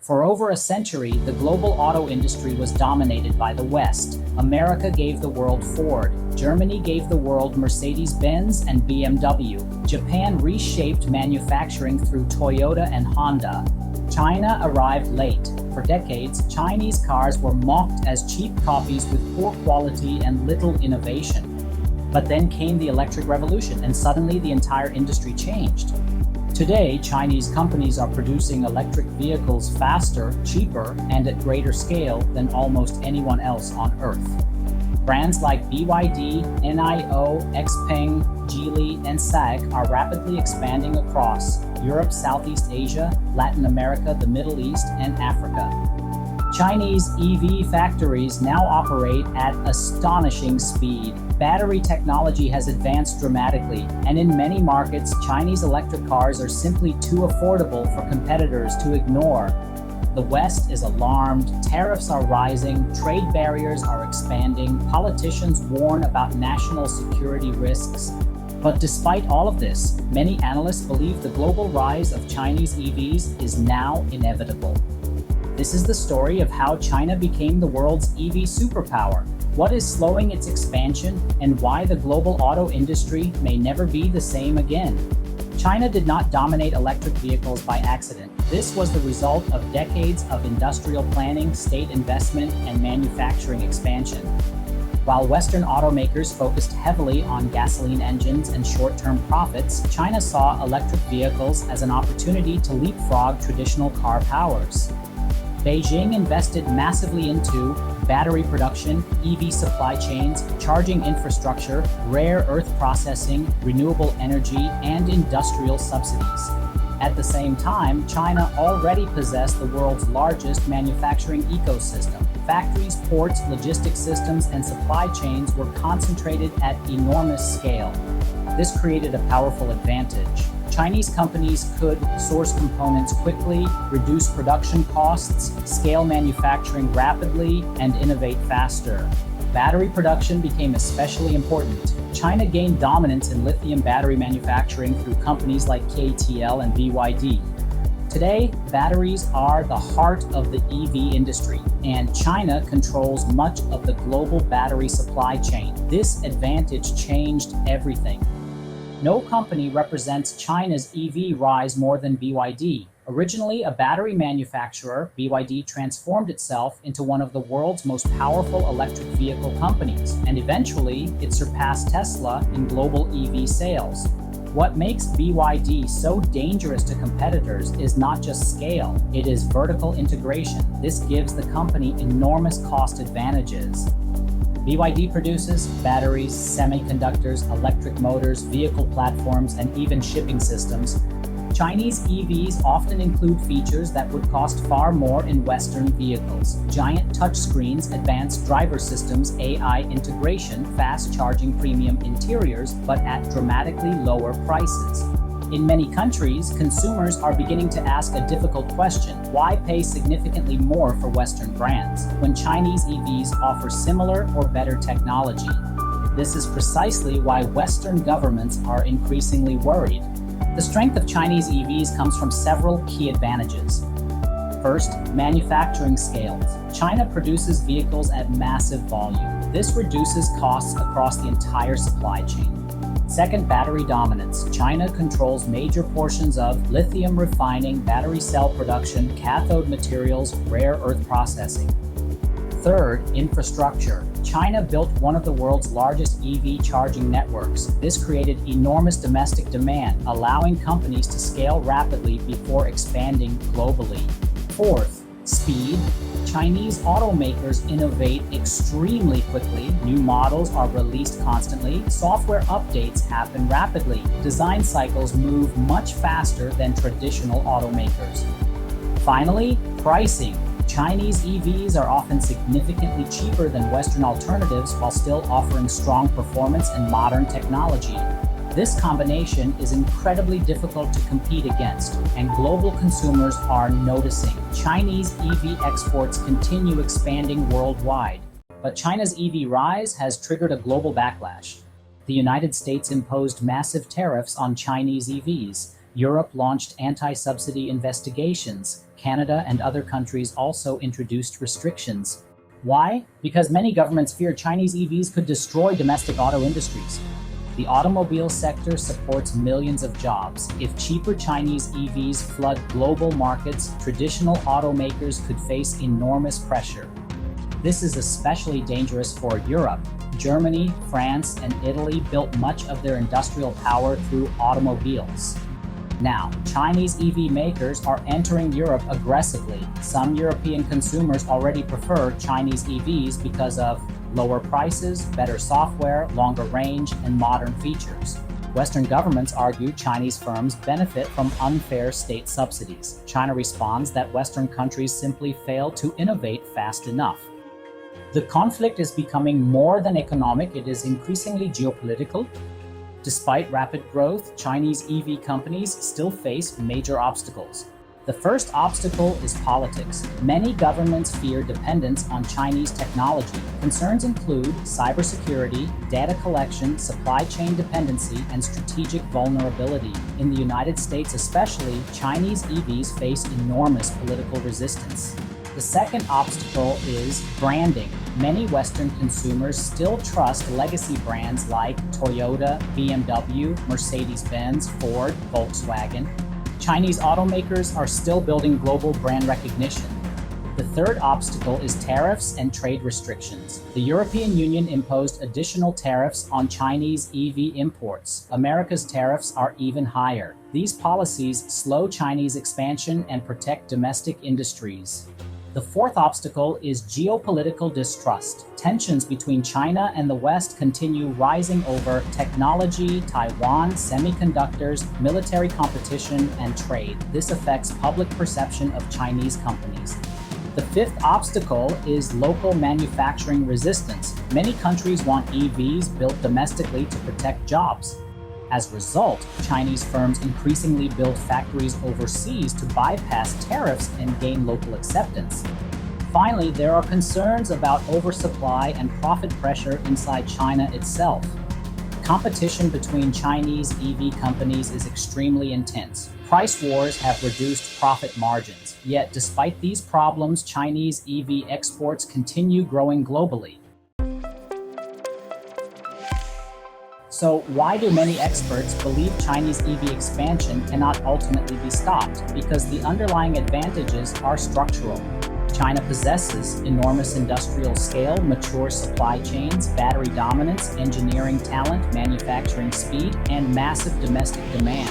For over a century, the global auto industry was dominated by the West. America gave the world Ford, Germany gave the world Mercedes-Benz and BMW. Japan reshaped manufacturing through Toyota and Honda. China arrived late. For decades, Chinese cars were mocked as cheap copies with poor quality and little innovation. But then came the electric revolution, and suddenly the entire industry changed. Today, Chinese companies are producing electric vehicles faster, cheaper, and at greater scale than almost anyone else on Earth. Brands like BYD, NIO, XPeng, Geely, and SAIC are rapidly expanding across Europe, Southeast Asia, Latin America, the Middle East, and Africa. Chinese EV factories now operate at astonishing speed. Battery technology has advanced dramatically, and in many markets, Chinese electric cars are simply too affordable for competitors to ignore. The West is alarmed, tariffs are rising, trade barriers are expanding, politicians warn about national security risks. But despite all of this, many analysts believe the global rise of Chinese EVs is now inevitable. This is the story of how China became the world's EV superpower, what is slowing its expansion, and why the global auto industry may never be the same again. China did not dominate electric vehicles by accident. This was the result of decades of industrial planning, state investment, and manufacturing expansion. While Western automakers focused heavily on gasoline engines and short-term profits, China saw electric vehicles as an opportunity to leapfrog traditional car powers. Beijing invested massively into battery production, EV supply chains, charging infrastructure, rare earth processing, renewable energy, and industrial subsidies. At the same time, China already possessed the world's largest manufacturing ecosystem. Factories, ports, logistics systems, and supply chains were concentrated at enormous scale. This created a powerful advantage. Chinese companies could source components quickly, reduce production costs, scale manufacturing rapidly, and innovate faster. Battery production became especially important. China gained dominance in lithium battery manufacturing through companies like KTL and BYD. Today, batteries are the heart of the EV industry, and China controls much of the global battery supply chain. This advantage changed everything. No company represents China's EV rise more than BYD. Originally a battery manufacturer, BYD transformed itself into one of the world's most powerful electric vehicle companies, and eventually it surpassed Tesla in global EV sales. What makes BYD so dangerous to competitors is not just scale, it is vertical integration. This gives the company enormous cost advantages. BYD produces batteries, semiconductors, electric motors, vehicle platforms, and even shipping systems. Chinese EVs often include features that would cost far more in Western vehicles. Giant touchscreens, advanced driver systems, AI integration, fast charging, premium interiors, but at dramatically lower prices. In many countries, consumers are beginning to ask a difficult question: why pay significantly more for Western brands when Chinese EVs offer similar or better technology? This is precisely why Western governments are increasingly worried. The strength of Chinese EVs comes from several key advantages. First, manufacturing scales. China produces vehicles at massive volume. This reduces costs across the entire supply chain. Second, battery dominance. China controls major portions of lithium refining, battery cell production, cathode materials, rare earth processing. Third, infrastructure. China built one of the world's largest EV charging networks. This created enormous domestic demand, allowing companies to scale rapidly before expanding globally. Fourth, speed. Chinese automakers innovate extremely quickly. New models are released constantly. Software updates happen rapidly. Design cycles move much faster than traditional automakers. Finally, pricing. Chinese EVs are often significantly cheaper than Western alternatives while still offering strong performance and modern technology. This combination is incredibly difficult to compete against, and global consumers are noticing. Chinese EV exports continue expanding worldwide, but China's EV rise has triggered a global backlash. The United States imposed massive tariffs on Chinese EVs. Europe launched anti-subsidy investigations. Canada and other countries also introduced restrictions. Why? Because many governments feared Chinese EVs could destroy domestic auto industries. The automobile sector supports millions of jobs. If cheaper Chinese EVs flood global markets, traditional automakers could face enormous pressure. This is especially dangerous for Europe. Germany, France, and Italy built much of their industrial power through automobiles. Now, Chinese EV makers are entering Europe aggressively. Some European consumers already prefer Chinese EVs because of lower prices, better software, longer range, and modern features. Western governments argue Chinese firms benefit from unfair state subsidies. China responds that Western countries simply fail to innovate fast enough. The conflict is becoming more than economic, it is increasingly geopolitical. Despite rapid growth, Chinese EV companies still face major obstacles. The first obstacle is politics. Many governments fear dependence on Chinese technology. Concerns include cybersecurity, data collection, supply chain dependency, and strategic vulnerability. In the United States especially, Chinese EVs face enormous political resistance. The second obstacle is branding. Many Western consumers still trust legacy brands like Toyota, BMW, Mercedes-Benz, Ford, Volkswagen. Chinese automakers are still building global brand recognition. The third obstacle is tariffs and trade restrictions. The European Union imposed additional tariffs on Chinese EV imports. America's tariffs are even higher. These policies slow Chinese expansion and protect domestic industries. The fourth obstacle is geopolitical distrust. Tensions between China and the West continue rising over technology, Taiwan, semiconductors, military competition, and trade. This affects public perception of Chinese companies. The fifth obstacle is local manufacturing resistance. Many countries want EVs built domestically to protect jobs. As a result, Chinese firms increasingly build factories overseas to bypass tariffs and gain local acceptance. Finally, there are concerns about oversupply and profit pressure inside China itself. Competition between Chinese EV companies is extremely intense. Price wars have reduced profit margins. Yet, despite these problems, Chinese EV exports continue growing globally. So why do many experts believe Chinese EV expansion cannot ultimately be stopped? Because the underlying advantages are structural. China possesses enormous industrial scale, mature supply chains, battery dominance, engineering talent, manufacturing speed, and massive domestic demand.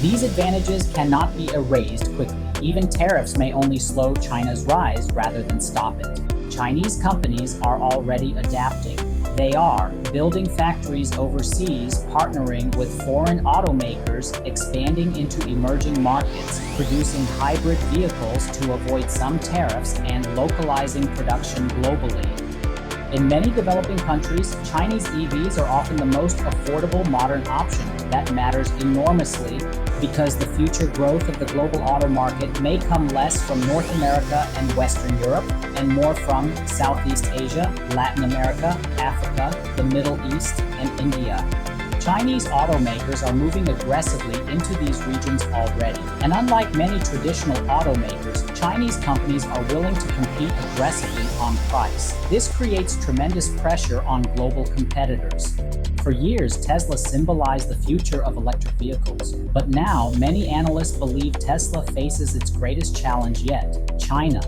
These advantages cannot be erased quickly. Even tariffs may only slow China's rise rather than stop it. Chinese companies are already adapting. They are building factories overseas, partnering with foreign automakers, expanding into emerging markets, producing hybrid vehicles to avoid some tariffs, and localizing production globally. In many developing countries, Chinese EVs are often the most affordable modern option. That matters enormously because the future growth of the global auto market may come less from North America and Western Europe and more from Southeast Asia, Latin America, Africa, the Middle East, and India. Chinese automakers are moving aggressively into these regions already. And unlike many traditional automakers, Chinese companies are willing to compete aggressively on price. This creates tremendous pressure on global competitors. For years, Tesla symbolized the future of electric vehicles. But now, many analysts believe Tesla faces its greatest challenge yet: China.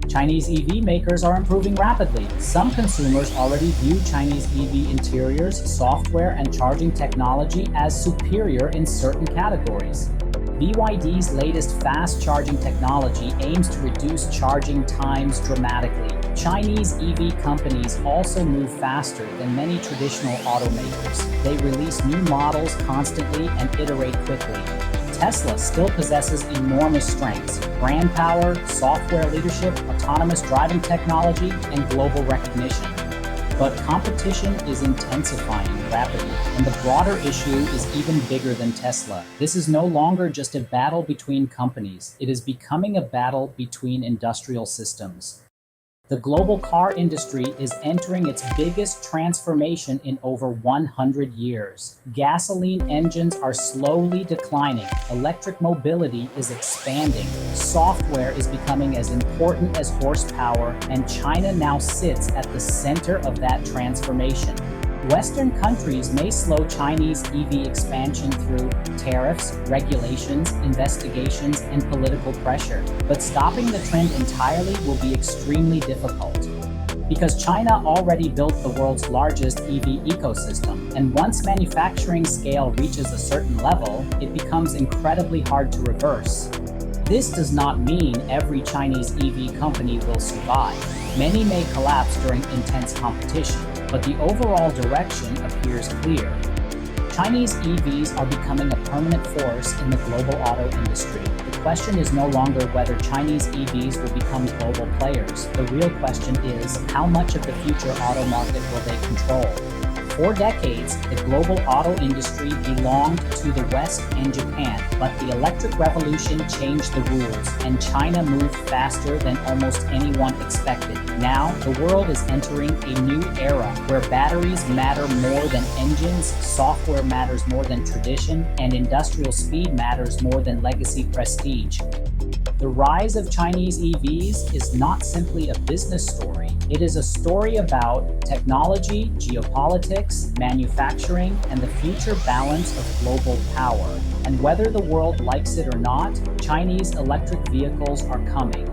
Chinese EV makers are improving rapidly. Some consumers already view Chinese EV interiors, software, and charging technology as superior in certain categories. BYD's latest fast charging technology aims to reduce charging times dramatically. Chinese EV companies also move faster than many traditional automakers. They release new models constantly and iterate quickly. Tesla still possesses enormous strengths: brand power, software leadership, autonomous driving technology, and global recognition. But competition is intensifying rapidly, and the broader issue is even bigger than Tesla. This is no longer just a battle between companies. It is becoming a battle between industrial systems. The global car industry is entering its biggest transformation in over 100 years. Gasoline engines are slowly declining, electric mobility is expanding, software is becoming as important as horsepower, and China now sits at the center of that transformation. Western countries may slow Chinese EV expansion through tariffs, regulations, investigations, and political pressure, but stopping the trend entirely will be extremely difficult. Because China already built the world's largest EV ecosystem, and once manufacturing scale reaches a certain level, it becomes incredibly hard to reverse. This does not mean every Chinese EV company will survive. Many may collapse during intense competition, but the overall direction appears clear. Chinese EVs are becoming a permanent force in the global auto industry. The question is no longer whether Chinese EVs will become global players. The real question is, how much of the future auto market will they control? For decades, the global auto industry belonged to the West and Japan, but the electric revolution changed the rules, and China moved faster than almost anyone expected. Now, the world is entering a new era where batteries matter more than engines, software matters more than tradition, and industrial speed matters more than legacy prestige. The rise of Chinese EVs is not simply a business story. It is a story about technology, geopolitics, manufacturing, and the future balance of global power. And whether the world likes it or not, Chinese electric vehicles are coming.